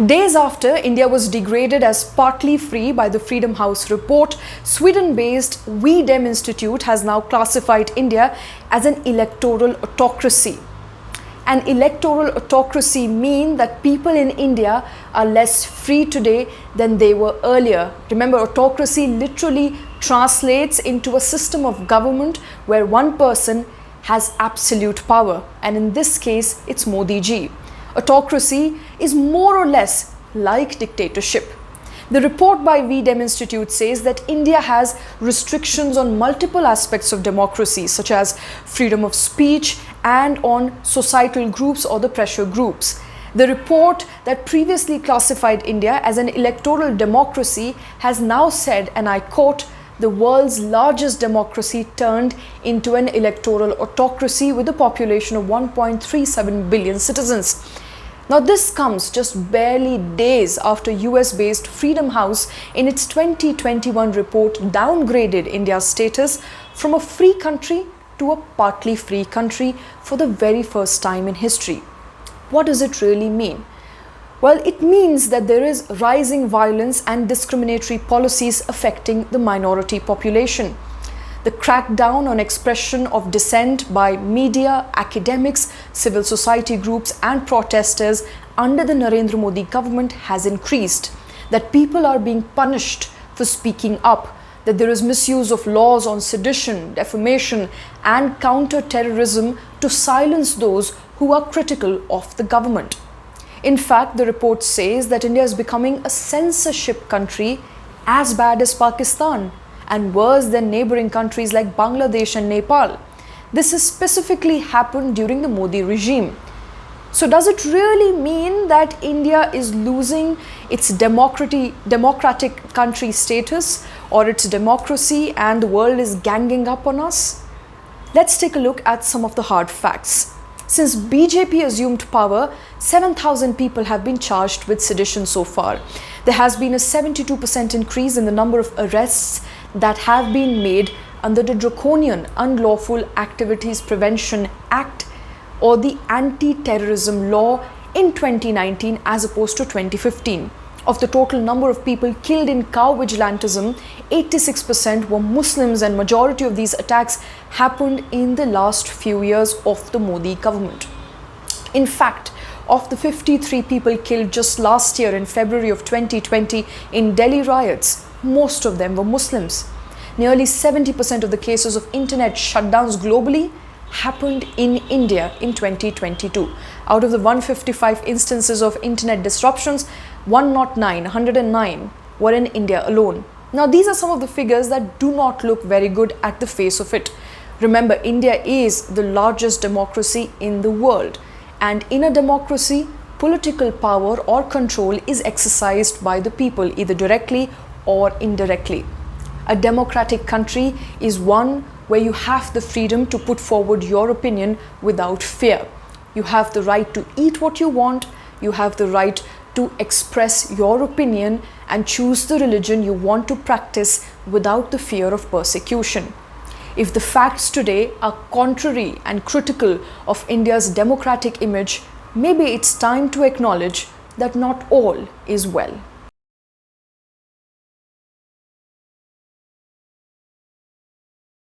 Days after India was degraded as partly free by the Freedom House report, Sweden-based V-Dem Institute has now classified India as an electoral autocracy. An electoral autocracy means that people in India are less free today than they were earlier. Remember, autocracy literally translates into a system of government where one person has absolute power, and in this case, it's Modi ji. Autocracy is more or less like dictatorship. The report by V-Dem Institute says that India has restrictions on multiple aspects of democracy, such as freedom of speech and on societal groups or the pressure groups. The report that previously classified India as an electoral democracy has now said, and I quote, "The world's largest democracy turned into an electoral autocracy with a population of 1.37 billion citizens." Now, this comes just barely days after US-based Freedom House in its 2021 report downgraded India's status from a free country to a partly free country for the very first time in history. What does it really mean? Well, it means that there is rising violence and discriminatory policies affecting the minority population. The crackdown on expression of dissent by media, academics, civil society groups and protesters under the Narendra Modi government has increased. That people are being punished for speaking up, that there is misuse of laws on sedition, defamation and counter-terrorism to silence those who are critical of the government. In fact, the report says that India is becoming a censorship country as bad as Pakistan and worse than neighboring countries like Bangladesh and Nepal. This has specifically happened during the Modi regime. So does it really mean that India is losing its democratic country status or its democracy and the world is ganging up on us? Let's take a look at some of the hard facts. Since BJP assumed power, 7,000 people have been charged with sedition so far. There has been a 72% increase in the number of arrests that have been made under the draconian Unlawful Activities Prevention Act or the Anti-Terrorism Law in 2019 as opposed to 2015. Of the total number of people killed in cow vigilantism, 86% were Muslims, and majority of these attacks happened in the last few years of the Modi government. In fact, of the 53 people killed just last year in February of 2020 in Delhi riots, most of them were Muslims. Nearly 70% of the cases of internet shutdowns globally happened in India in 2022. Out of the 155 instances of internet disruptions, 109 were in India alone. Now, these are some of the figures that do not look very good at the face of it. Remember, India is the largest democracy in the world, and in a democracy, political power or control is exercised by the people, either directly or indirectly. A democratic country is one where you have the freedom to put forward your opinion without fear. You have the right to eat what you want, you have the right to express your opinion and choose the religion you want to practice without the fear of persecution. If the facts today are contrary and critical of India's democratic image, maybe it's time to acknowledge that not all is well.